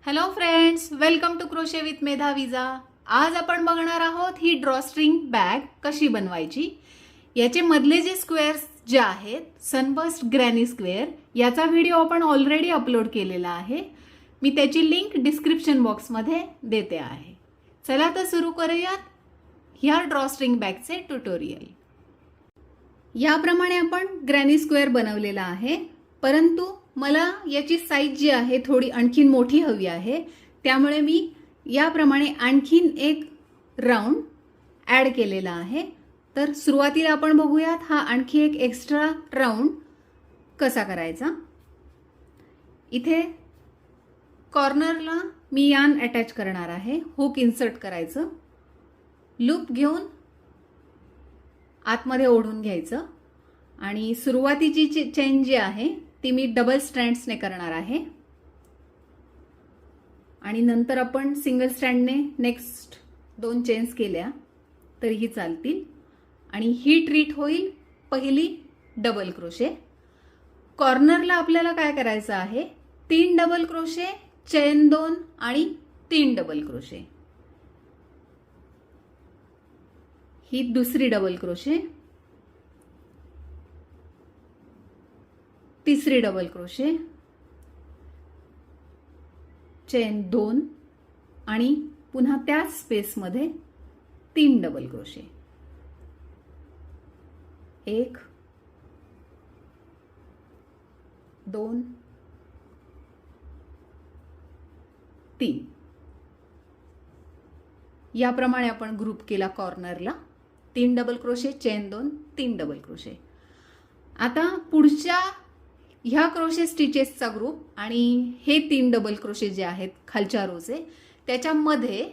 Hello friends, welcome to crochet with Medha Vija. आज आपण बघणार आहोत ही ड्रॉस्ट्रिंग बॅग कशी बनवायची. याचे मधले जे स्क्वेअर्स जे आहेत, सनबर्स्ट ग्रॅनी स्क्वेअर, याचा व्हिडिओ आपण ऑलरेडी अपलोड केलेला आहे. मी त्याची लिंक डिस्क्रिप्शन बॉक्समध्ये देते आहे. चला तर सुरू करूयात ह्या ड्रॉस्ट्रिंग बॅगचे ट्युटोरियल. याप्रमाणे आपण ग्रॅनी स्क्वेअर बनवलेला आहे, परंतु मला याची साईज जी आहे थोडी आणखीन मोठी हवी आहे. त्यामुळे मी याप्रमाणे आणखीन एक राऊंड ॲड केलेला आहे. तर सुरुवातीला आपण बघूयात हा आणखी एक एक्स्ट्रा राऊंड कसा करायचा. इथे कॉर्नरला मी यान अटॅच करणार आहे. हुक इन्सर्ट करायचं, लूप घेऊन आतमध्ये ओढून घ्यायचं आणि सुरुवातीची चेन जी आहे ती मी डबल स्ट्रँड्सने करणार आहे आणि नंतर आपण सिंगल स्ट्रँडने नेक्स्ट 2 चेन्स केल्या तरीही चालतील. आणि ही ट्रीट होईल पहिली डबल क्रोशे. कॉर्नरला आपल्याला काय करायचं आहे, 3 डबल क्रोशे, चेन 2 आणि 3 डबल क्रोशे. ही दुसरी डबल क्रोशे, तिसरी डबल क्रोशे, चेन 2 आणि पुन्हा त्याच स्पेसमध्ये 3 डबल क्रोशे. 1 2 3. याप्रमाणे आपण ग्रुप केला कॉर्नरला. 3 double crochet, chain 2, 3 double crochet. आता पुढच्या ह्या क्रोशे स्टिचेसचा ग्रुप आणि हे 3 डबल क्रोशे जे आहेत खालच्या रोचे, त्याच्यामध्ये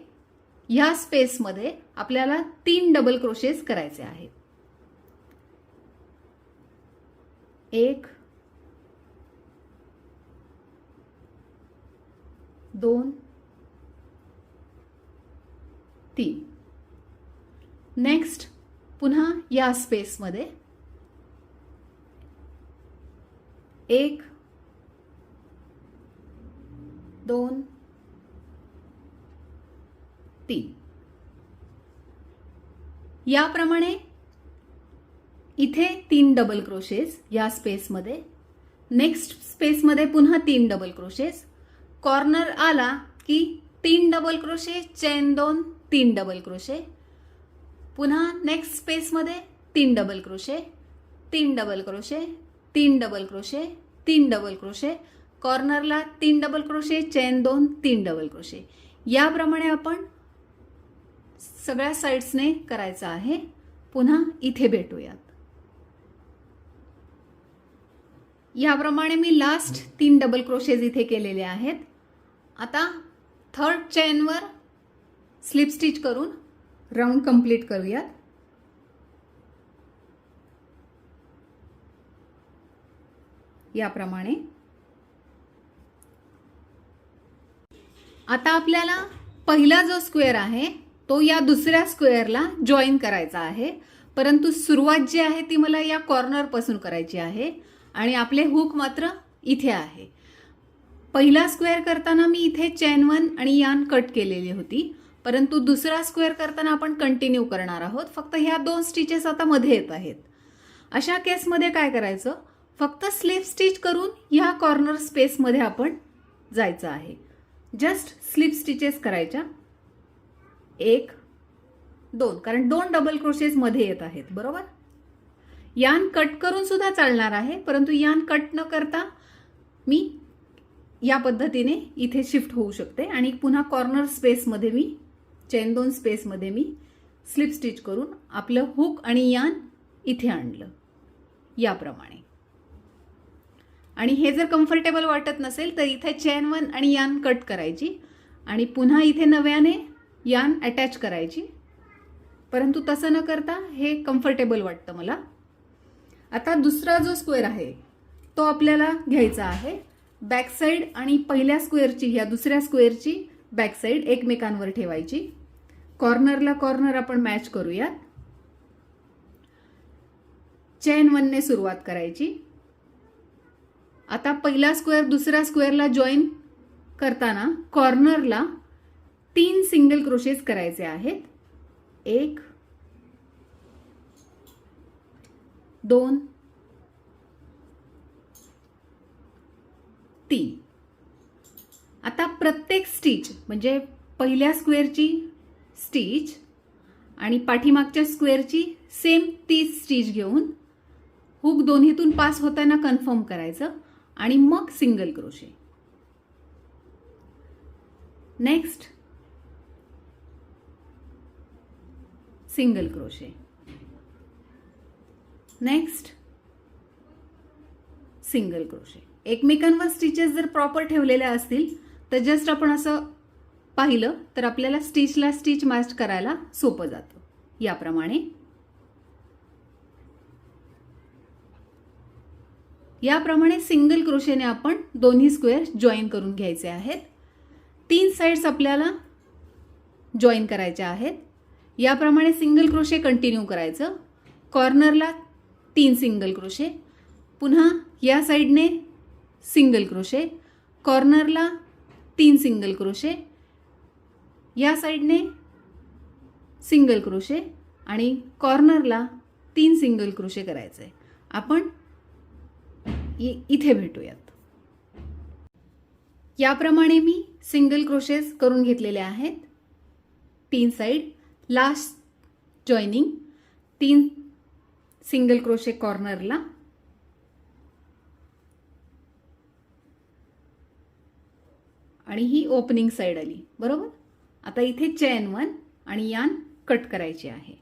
ह्या स्पेसमध्ये आपल्याला 3 डबल क्रोशेस करायचे आहेत. 1 2 3. नेक्स्ट पुन्हा या स्पेसमध्ये 1 2 3. याप्रमाणे इथे 3 डबल क्रोशेस या स्पेसमध्ये, नेक्स्ट स्पेसमध्ये पुन्हा 3 डबल क्रोशेस. कॉर्नर आला की 3 double crochet, chain 2, 3 double crochet. पुन्हा नेक्स्ट स्पेसमध्ये 3 double crochet, 3 double crochet, 3 double crochet, 3 double crochet. कॉर्नरला 3 double crochet, chain 2, 3 double crochet. याप्रमाणे आपण सगळ्या साइड्सने करायचं आहे. पुन्हा इथे भेटूयात. याप्रमाणे मी लास्ट 3 डबल क्रोशेज इथे केलेले आहेत. आता थर्ड चेनवर स्लिप स्टिच करून राऊंड कंप्लीट करूयात. याप्रमाणे आता आपल्याला पहिला जो स्क्वेअर आहे तो या दुसऱ्या स्क्वेअरला जॉईन करायचा आहे, परंतु सुरुवात जी आहे ती मला या कॉर्नर पासून करायची आहे आणि आपले हुक मात्र इथे आहे. पहिला स्क्वेअर करताना मी इथे चेन 1 आणि यान कट केलेली होती, परंतु दुसरा स्क्वेअर करताना आपण कंटिन्यू करणार आहोत. फक्त ह्या 2 स्टिचेस आता मध्ये येत आहेत. अशा केसमध्ये काय करायचं, फक्त स्लिप स्टिच करून ह्या कॉर्नर स्पेसमध्ये आपण जायचं आहे. जस्ट स्लिप स्टिचेस करायच्या 1 2, कारण 2 डबल क्रोशेस मध्ये येत आहेत, बरोबर. यान कट करून सुद्धा चालणार आहे, परंतु यान कट न करता मी या पद्धतीने इथे शिफ्ट होऊ शकते आणि पुन्हा कॉर्नर स्पेसमध्ये मी चेन 2 स्पेसमध्ये मी स्लिप स्टिच करून आपलं हुक आणि यान इथे आणलं याप्रमाणे. आणि हे जर कम्फर्टेबल वाटत नसेल तर इथे चेन 1 आणि यान कट करायची आणि पुन्हा इथे नव्याने यान अटॅच करायची, परंतु तसं न करता हे कम्फर्टेबल वाटतं मला. आता दुसरा जो स्क्वेअर आहे तो आपल्याला घ्यायचा आहे. बॅक साईड आणि पहिल्या स्क्वेअरची ह्या दुसऱ्या स्क्वेअरची बॅक साईड एकमेकांवर ठेवायची. कॉर्नरला कॉर्नर आपण मॅच करूयात. चेन 1 ने सुरुवात करायची. आता पहिला स्क्वेअर दुसऱ्या स्क्वेअरला जॉईन करताना कॉर्नरला 3 सिंगल क्रोशेस करायचे आहेत. 1 2 3. आता प्रत्येक स्टिच म्हणजे पहिल्या स्क्वेअरची स्टिच आणि पाठीमागच्या स्क्वेअरची सेम तीच स्टिच घेऊन हुक दोन्हीतून पास होताना कन्फर्म करायचं आणि मग single crochet. Next single crochet. Next single crochet. एकमेकांवर स्टिचेस जर प्रॉपर ठेवलेल्या असतील तर जस्ट आपण असं पाहिलं तर आपल्याला स्टिचला स्टिच मॅच करायला सोपं जातं. याप्रमाणे सिंगल क्रोशेने आपण दोन्ही स्क्वेअर जॉईन करून घ्यायचे आहेत. 3 साइड्स आपल्याला जॉईन करायच्या आहेत. याप्रमाणे सिंगल क्रोशे कंटिन्यू करायचं. कॉर्नरला 3 सिंगल क्रोशे, पुन्हा या साइडने सिंगल क्रोशे, कॉर्नरला 3 सिंगल क्रोशे, या साइडने सिंगल क्रोशे आणि कॉर्नरला 3 सिंगल क्रोशे करायचे. आपण इथे भेटूयात. याप्रमाणे मी सिंगल क्रोशेस करून घेतलेले आहेत. 3 side, last joining 3 single crochet कॉर्नरला आणि ही ओपनिंग साइड आली. बरोबर. आता इथे चेन 1 आणि यान कट करायची आहे.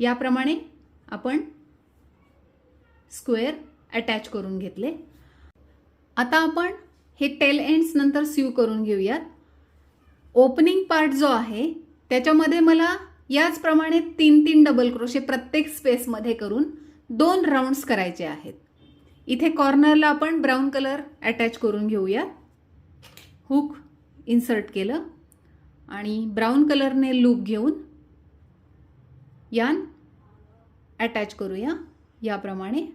याप्रमाणे आपण स्क्वेअर अटॅच करून घेतले. आता आपण हे टेल एंड्स नंतर सीव करून घेऊयात. ओपनिंग पार्ट जो आहे त्याच्यामध्ये मला याचप्रमाणे 3-3 डबल क्रोशे प्रत्येक स्पेसमध्ये करून 2 राउंड्स करायचे आहेत. इथे कॉर्नरला आपण ब्राऊन कलर अटॅच करून घेऊया. हुक इन्सर्ट केलं आणि ब्राऊन कलरने लूप घेऊन यान अटॅच करूया याप्रमाणे.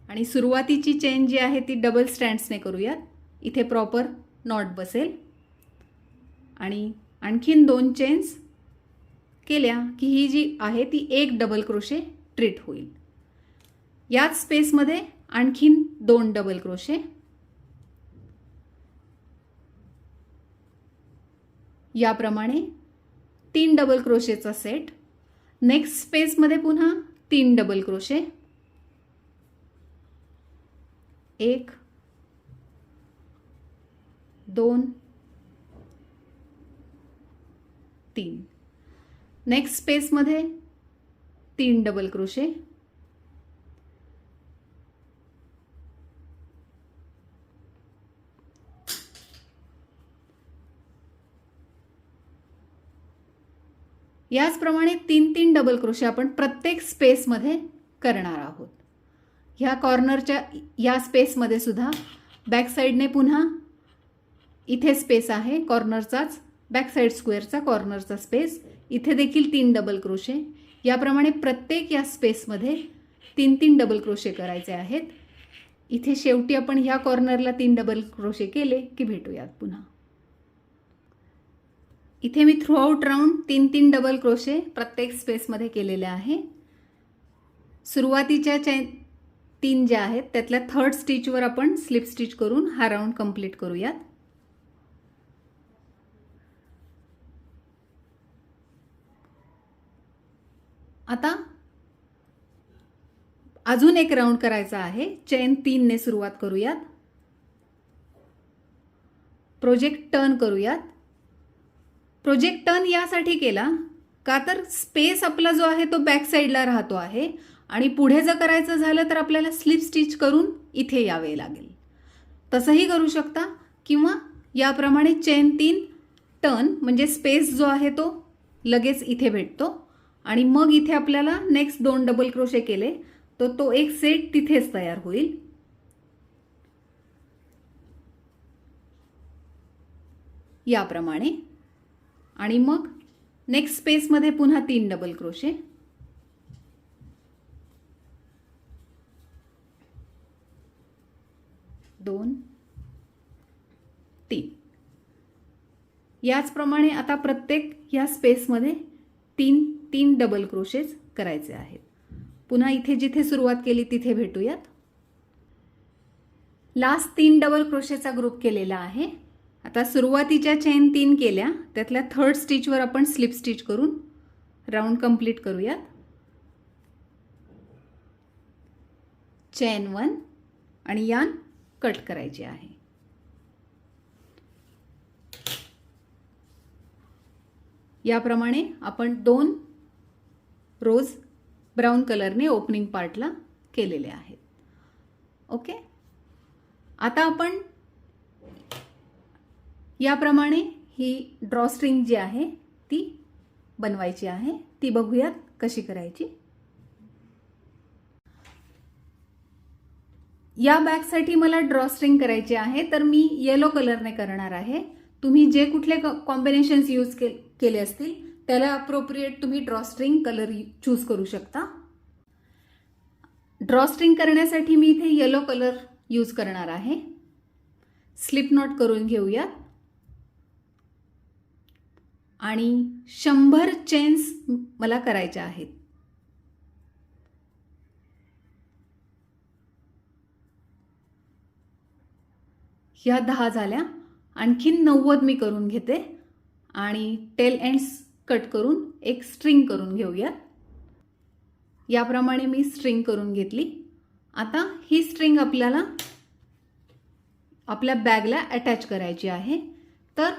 आणि सुरुवातीची चेन जी आहे ती डबल स्टँड्सने करूयात. इथे प्रॉपर नॉट बसेल आणि आणखीन 2 चेन्स केल्या की ही जी आहे ती 1 डबल क्रोशे ट्रीट होईल. याच स्पेसमध्ये आणखीन 2 डबल क्रोशे. याप्रमाणे 3 डबल क्रोशेचा सेट. नेक्स्ट स्पेसमध्ये पुन्हा 3 डबल क्रोशे. 1 2 3. नेक्स्ट स्पेसमध्ये 3 डबल क्रोशे. याचप्रमाणे 3-3 डबल क्रोशे आपण प्रत्येक स्पेसमध्ये करणार आहोत. ह्या कॉर्नरच्या या स्पेसमध्ये सुद्धा बॅक साइडने पुन्हा इथे स्पेस आहे कॉर्नरचाच, बॅक साइड स्क्वेअरचा कॉर्नरचा स्पेस. इथे देखील 3 डबल क्रोशे. याप्रमाणे प्रत्येक या स्पेसमध्ये 3-3 डबल क्रोशे करायचे आहेत. इथे शेवटी आपण ह्या कॉर्नरला 3 डबल क्रोशे केले की भेटूयात पुन्हा. इथे me through out round 3-3 double crochet प्रत्येक स्पेसमध्ये केलेले आहे. सुरुवातीच्या 3 ज्या आहेत त्यातल्या 3rd स्टिचवर आपण स्लिप स्टिच करून हा राऊंड कंप्लीट करूयात. आता अजून एक राऊंड करायचा आहे. चेन 3 ने सुरुवात करूयात. प्रोजेक्ट टर्न करूयात. प्रोजेक्ट टर्न यासाठी केला का तर स्पेस आपला जो आहे तो बॅक साईडला राहतो आहे आणि पुढे जर करायचं झालं तर आपल्याला स्लिप स्टिच करून इथे यावे लागेल. तसंही करू शकता किंवा याप्रमाणे चेन 3 टर्न म्हणजे स्पेस जो आहे तो लगेच इथे भेटतो आणि मग इथे आपल्याला नेक्स्ट 2 डबल क्रोशे केले तर तो एक सेट तिथेच तयार होईल. याप्रमाणे आणि मग नेक्स्ट स्पेसमध्ये पुन्हा 3 डबल क्रोशे. 2 3. याचप्रमाणे आता प्रत्येक या स्पेसमध्ये 3 डबल क्रोशेज करायचे आहेत. पुन्हा इथे जिथे सुरुवात केली तिथे भेटूयात. लास्ट 3 डबल क्रोशेचा ग्रुप केलेला आहे. आता सुरुवातीच्या चेन 3 केल्या, त्यातल्या थर्ड स्टिचवर आपण स्लिप स्टिच करून राऊंड कंप्लीट करूयात. चेन 1 आणि यान कट करायची आहे. याप्रमाणे आपण 2 रोज ब्राऊन कलरने ओपनिंग पार्टला केलेले आहेत. ओके, आता आपण याप्रमाणे ही ड्रॉस्ट्रिंग जी आहे ती बनवायची आहे. ती बघूयात कशी करायची. या बॅगसाठी मला ड्रॉस्ट्रिंग करायची आहे, तर मी येलो कलरने करणार आहे. तुम्ही जे कुठले कॉम्बिनेशन्स यूज केले असतील त्याला अप्रोप्रिएट तुम्ही ड्रॉस्ट्रिंग कलर चूज करू शकता. ड्रॉस्ट्रिंग करण्यासाठी मी इथे येलो कलर यूज करणार आहे. स्लिप नॉट करून घेऊया आणि 100 चेन्स मला करायच्या आहेत. ह्या 10 झाल्या. आणखीन 90 मी करून घेते आणि टेल एंड्स कट करून एक स्ट्रिंग करून घेऊया. याप्रमाणे मी स्ट्रिंग करून घेतली. आता ही स्ट्रिंग आपल्याला आपल्या बॅगला अटॅच करायची आहे. तर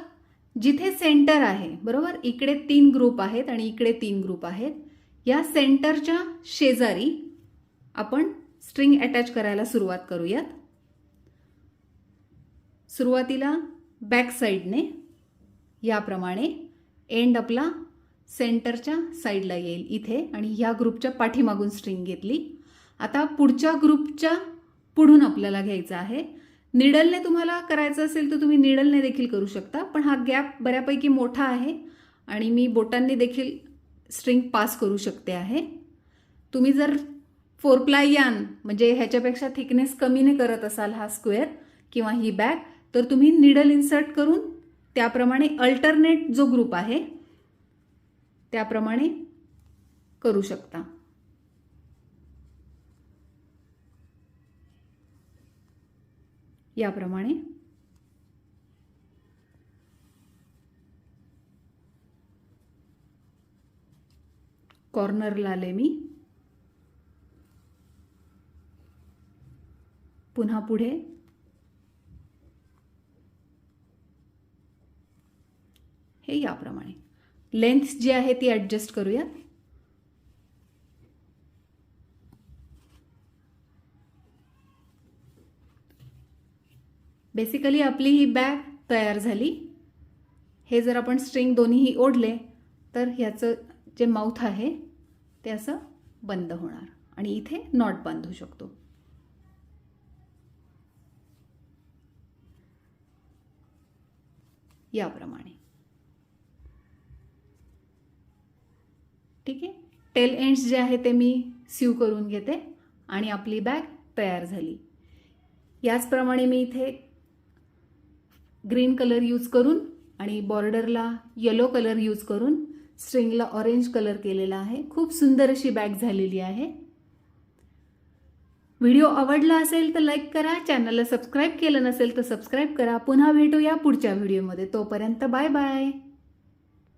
जिथे सेंटर आहे, बरोबर, इकडे 3 ग्रुप आहेत आणि इकडे 3 ग्रुप आहेत. या सेंटरच्या शेजारी आपण स्ट्रिंग अटॅच करायला सुरुवात करूयात. सुरुवातीला बॅक साईडने याप्रमाणे एंड आपला सेंटरच्या साईडला येईल इथे आणि ह्या ग्रुपच्या पाठीमागून स्ट्रिंग घेतली. आता पुढच्या ग्रुपच्या पुढून आपल्याला घ्यायचं आहे. निडलने तुम्हाला करायचं असेल तर तुम्ही निडलने देखील करू शकता, पण हा गॅप बऱ्यापैकी मोठा आहे आणि मी बोटांनी देखील स्ट्रिंग पास करू शकते आहे. तुम्ही जर 4 प्लाय यान म्हणजे ह्याच्यापेक्षा थिकनेस कमीने करत असाल हा स्क्वेअर किंवा ही बॅग, तर तुम्ही निडल इन्सर्ट करून त्याप्रमाणे अल्टरनेट जो ग्रुप आहे त्याप्रमाणे करू शकता. याप्रमाणे कॉर्नरला आले मी. पुन्हा पुढे हे याप्रमाणे लेंथ जी आहे ती ॲडजस्ट करूया. बेसिकली आपली ही बॅग तयार झाली. हे जर आपण स्ट्रिंग दोन्हीही ओढले तर ह्याचं जे माउथ आहे ते असं बंद होणार आणि इथे नॉट बांधू शकतो. याप्रमाणे. ठीक आहे. टेल एंड्स जे आहे ते मी सीव करून घेते आणि आपली बॅग तयार झाली. याचप्रमाणे मी इथे ग्रीन कलर यूज करून आणि बॉर्डरला येलो कलर यूज करून स्ट्रिंगला ऑरेंज कलर केलेला आहे. खूप सुंदर अशी बॅग झालेली आहे. व्हिडिओ आवडला असेल तर लाईक करा. चॅनलला सबस्क्राईब केलं नसेल तर सबस्क्राईब करा. पुन्हा भेटूया पुढच्या व्हिडिओमध्ये. तोपर्यंत बाय बाय.